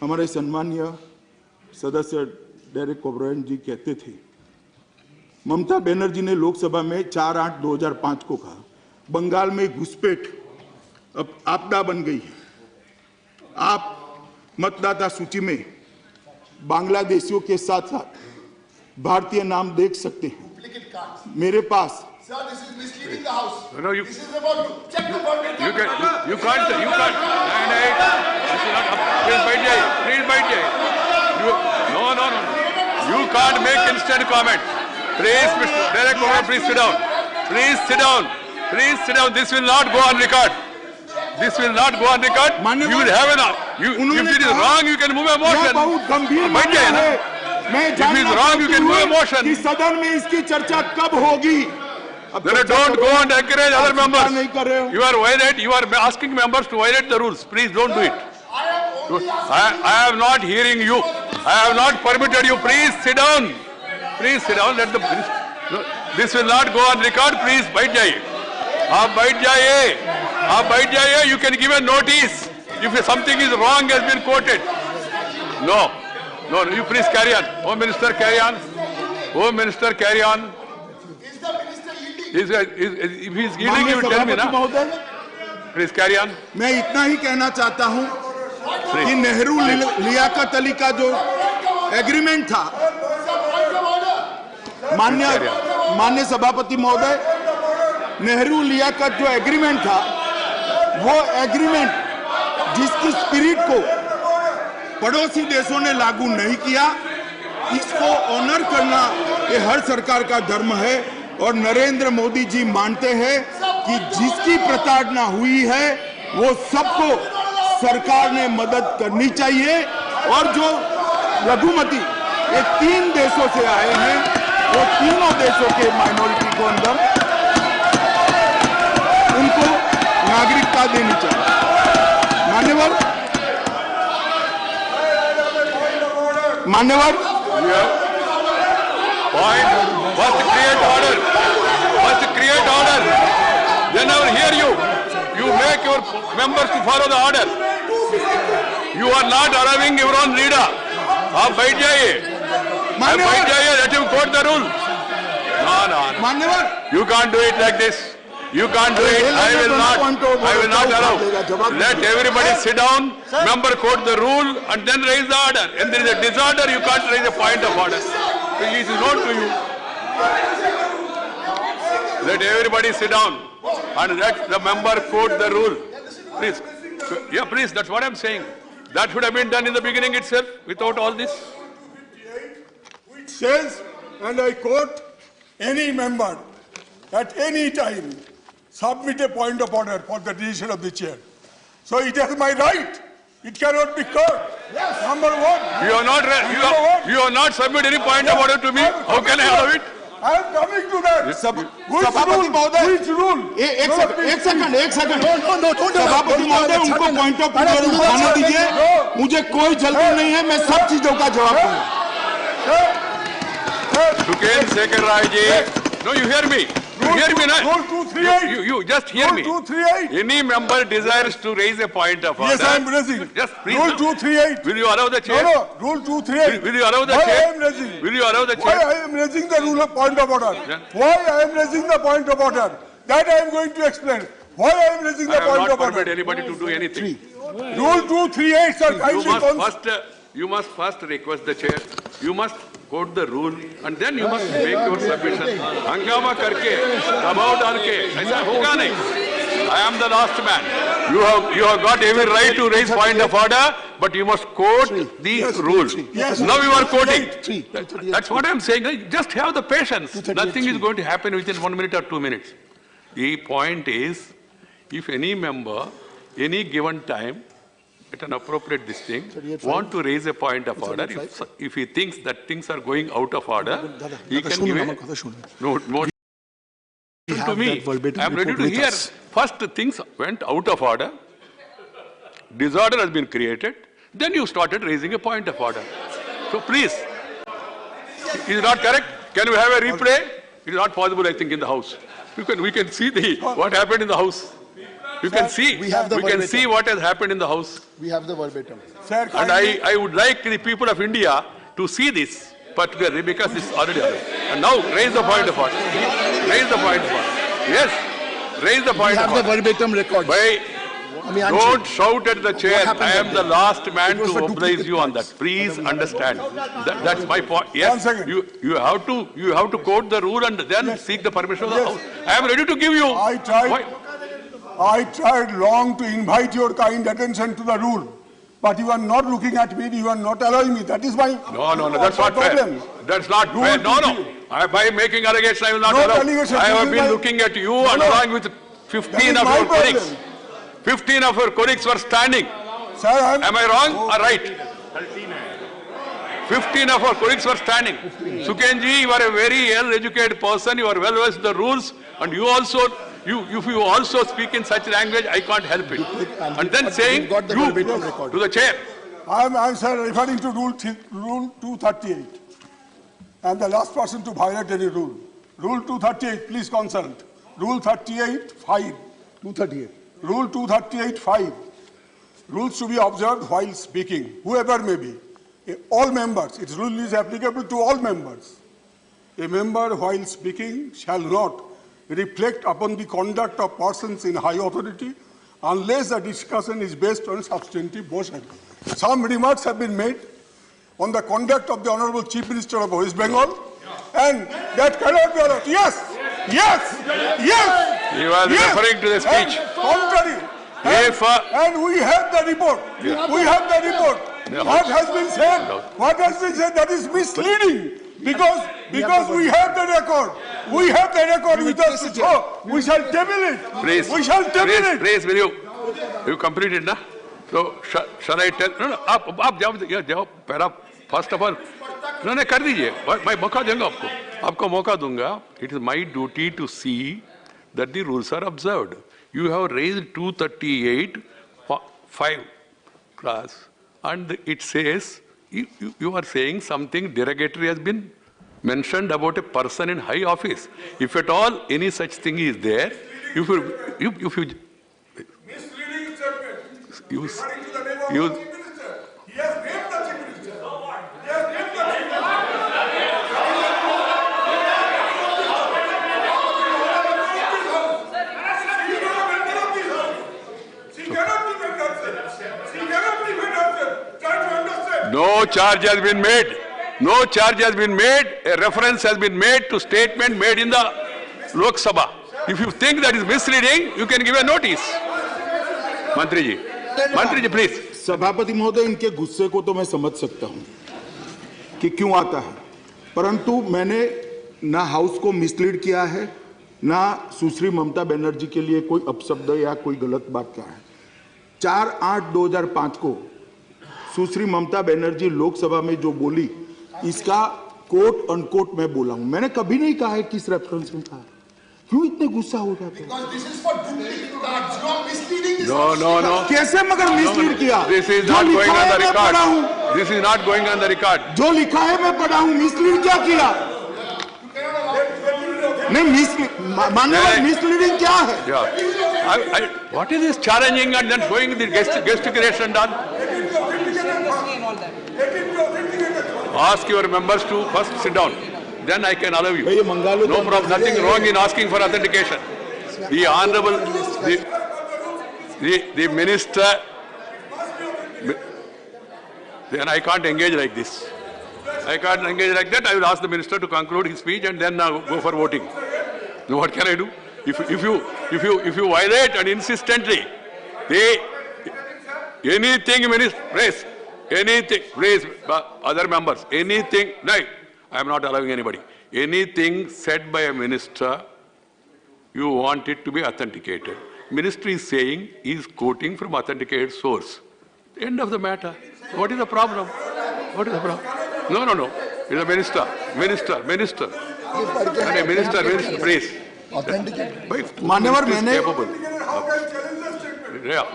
हमारे सम्मानीय सदस्य डेरेक ओब्रायन जी कहते थे, ममता बनर्जी ने लोकसभा में 4/8/2005 को कहा, बंगाल में घुसपैठ अब आपदा बन गई है। आप मतदाता सूची में बांग्लादेशियों के साथ साथ भारतीय नाम देख सकते हैं। मेरे पास Sir, this is misleading the house. No, you. This is about to check the government. You can't. Please bite jai. Please bite jai. No. You can't make instant comment. Please, Mr. Derek Obrien, please sit down. Please sit down. Please sit down. This will not go on record. This will not go on record. You will have enough. If it is wrong, you can move a motion. बहुत गंभीर bite jai, na? मैं If it is wrong, you can move a motion. कि सदन में इसकी चर्चा कब होगी? Then don't go and encourage other members. नहीं कर रहे हो। You are violate. You are asking members to violate the rules. Please don't do it. I am not hearing you. I have not permitted you. Please sit down. Please sit down. Let the. This will not go on record. Please bite jaiye. आप बैठ जाइए. आप बैठ जाइए. You can give a notice if something is wrong has been quoted. No. You please carry on. Home Minister, carry on. Home Minister, carry on. If he is yielding, you tell me, na? Please carry on. मैं इतना ही कहना चाहता हूं कि नेहरू लियाकत अली का जो agreement था, माननीय सभापति महोदय, नेहरू लियाकत जो एग्रीमेंट था, वो एग्रीमेंट जिसकी स्पिरिट को पड़ोसी देशों ने लागू नहीं किया, इसको ऑनर करना ये हर सरकार का धर्म है। और नरेंद्र मोदी जी मानते हैं कि जिसकी प्रताड़ना हुई है वो सबको सरकार ने मदद करनी चाहिए। और जो लघुमती ये 3 देशों से आए हैं, वो तीनों देशों के माइनॉरिटी को अंदर उनको नागरिकता देनी चाहिए। मान्यवर First create order. Then I will hear you. You make your members to follow the order. You are not allowing everyone leader. आप बैठ जाइए. Let him quote the rule. No. You can't do it like this. You can't do it. I will not allow. Let everybody sit down. Member quote the rule and then raise the order. And there is a disorder. You can't raise a point of order. So it is not to you. Let everybody sit down and let the member quote the rule. Please. Yeah, please. That's what I'm saying. That should have been done in the beginning itself without all this. Which says, and I quote, any member at any time submit a point of order for the decision of the chair. So it is my right. It cannot be cut. Yes. Number one. You have not submitted any point of order to me. How can I allow it? I am coming to that. सभापति महोदय, Which rule? एक second. सभापति महोदय, उनको point of order उठाने दीजिए। मुझे कोई जल्दी नहीं है, मैं सब चीजों का जवाब दूंगा। Suken Sekhar Rai ji. No, you hear me. You hear me, na? Rule 238. You just hear me. Rule 238. Any member desires to raise a point of order. Yes, I am raising. Just please. Rule 238. Will you allow the chair? No. Rule 238. Will you allow the Why chair? I am raising? Will you allow the Why chair? I am raising the rule of point of order? Yeah. Why I am raising the point of order? That I am going to explain. Why I am raising the I point have of not order? permitted anybody to do anything. Rule 238, sir, kindly You must first request the chair. You must quote the rule and then you must make your submission. Hangama karke, dabav dalke, aisa hoga nahi. I am the last man. You have got every right to raise point of order, but you must quote the rule. Yes. Now you are quoting. That's what I am saying. Just have the patience. Nothing is going to happen within 1 minute or 2 minutes. The point is, if any member, any given time, at an appropriate this thing, want to raise a point of order, if he thinks that things are going out of order, he can give a to me. I am ready to hear. First things went out of order, disorder has been created, then you started raising a point of order. So please, is it not correct? Can we have a replay? It is not possible, I think, in the house. We can see what happened in the house. You can see, we have the we can verbatim. see what has happened in the House. We have the verbatim. Sir, And kindly- I would like the people of India to see this particularly because it's already happened. And now raise the point of order. Raise the point of order. Yes, raise the We point have of the order. verbatim records. Why, I mean, don't shout at the chair. happened I am that the day? last man It was to for oblige duplicate you on that. cards. Please understand. That's my point. One Yes, second. you have to quote the rule and then seek the permission of the Yes. House. I am ready to give you. I tried- Why? I tried long to invite your kind attention to the rule, but you are not looking at me, you are not allowing me. That is my No, that's not fair. problem. That's not Rule fair. No. 2. By making allegation, I will not No allow. allegation. I This have is been my- looking at you and No. along with That 15 is of my your colleagues. problem. 15 of your colleagues were standing. Sir, Am I wrong or right? 15 of our colleagues were standing. Sukenji, you are a very well-educated person, you are well versed in the rules, and you also, if you also speak in such language, I can't help it. And then saying, we've got the you, verbatim record. to the chair. I'm sir, referring to rule 238. I'm the last person to violate any rule. Rule 238, please consult. Rule 38(5). 238. Rule 238(5). Rules to be observed while speaking, whoever may be. All members, its rule is applicable to all members. A member while speaking shall not reflect upon the conduct of persons in high authority unless the discussion is based on substantive motion. Some remarks have been made on the conduct of the Honorable Chief Minister of West Bengal, and that cannot be allowed. Yes, yes, yes. You are yes. referring to the speech. And contrary. If, And we have the report. We have the report. Yeah. What has been said? No. What has been said? That is misleading. Because we have the record. We have the record with us. So we shall table it. Please, We shall table it. please, will you completed, na? So, shall I tell, no, आप जाओ, पहला, first of all, no, कर दीजिए, मैं मौका दूंगा आपको मौका दूंगा. It is my duty to see that the rules are observed. You have raised 238(5) class, and it says, you are saying something derogatory has been mentioned about a person in high office. If at all any such thing is there, if you Misleading statement. you Referring to the name of you- the Chief Minister. He has named the Chief Minister. He has named the Chief Minister. She cannot defend herself. She cannot defend herself. Try to understand. no charge has been made. No charge has been made. A reference has been made to statement made in the Lok Sabha. If you think that is misleading, you can give a notice. Mantri ji, please. सभापति महोदय, इनके गुस्से को तो मैं समझ सकता हूं कि क्यों आता है, परंतु मैंने ना हाउस को मिसलीड किया है, ना सुश्री ममता बनर्जी के लिए कोई अपशब्द या कोई गलत बात कहा है. 4/8/2005 को सुश्री ममता बनर्जी लोकसभा में जो बोली, इसका कोट अनकोट मैं बोला हूं. मैंने कभी नहीं कहा है किस रेफरेंस में कहा. क्यों इतने गुस्सा हो जाते हैं? Because this is for duplicate cards. You are misleading this. No. कैसे मगर मिसलीड किया? This is जो not going लिखा on है the मैं पढ़ा हूं. record. This is not going on the record. जो लिखा है मैं पढ़ा हूं. मिसलीड क्या किया? नहीं, मान्यवर, मिसलीडिंग क्या है? Yeah. What is this challenging and then showing the gesticulation done? Ask your members to first sit down. Then I can allow you. भाई, ये मंगालो No तो- problem. Nothing wrong in asking for authentication. The honorable, the minister, then I can't engage like this. I can't engage like that. I will ask the minister to conclude his speech and then go for voting. So what can I do? If you violate and insistently, anything, minister, please, anything, please, other members, anything, no, I am not allowing anybody. Anything said by a minister, you want it to be authenticated. Minister is saying he is quoting from authenticated source. End of the matter. What is the problem? What is the problem? No. It's a minister. And a minister, please. Authenticated. मान्यवर, Minister is मैंने capable. How can you challenge the statement? Yeah.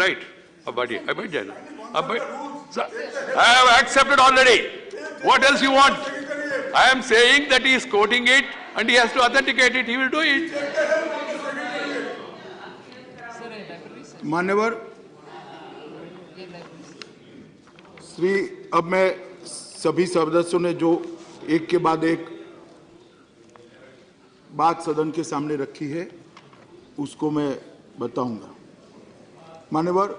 Right. I might join. Sir, I have accepted already. What else you want? I am saying that he is quoting it and he has to authenticate it. He will do it. मान्यवर श्री, अब मैं सभी सदस्यों ने जो एक के बाद एक बात सदन के सामने रखी है उसको मैं बताऊंगा। मान्यवर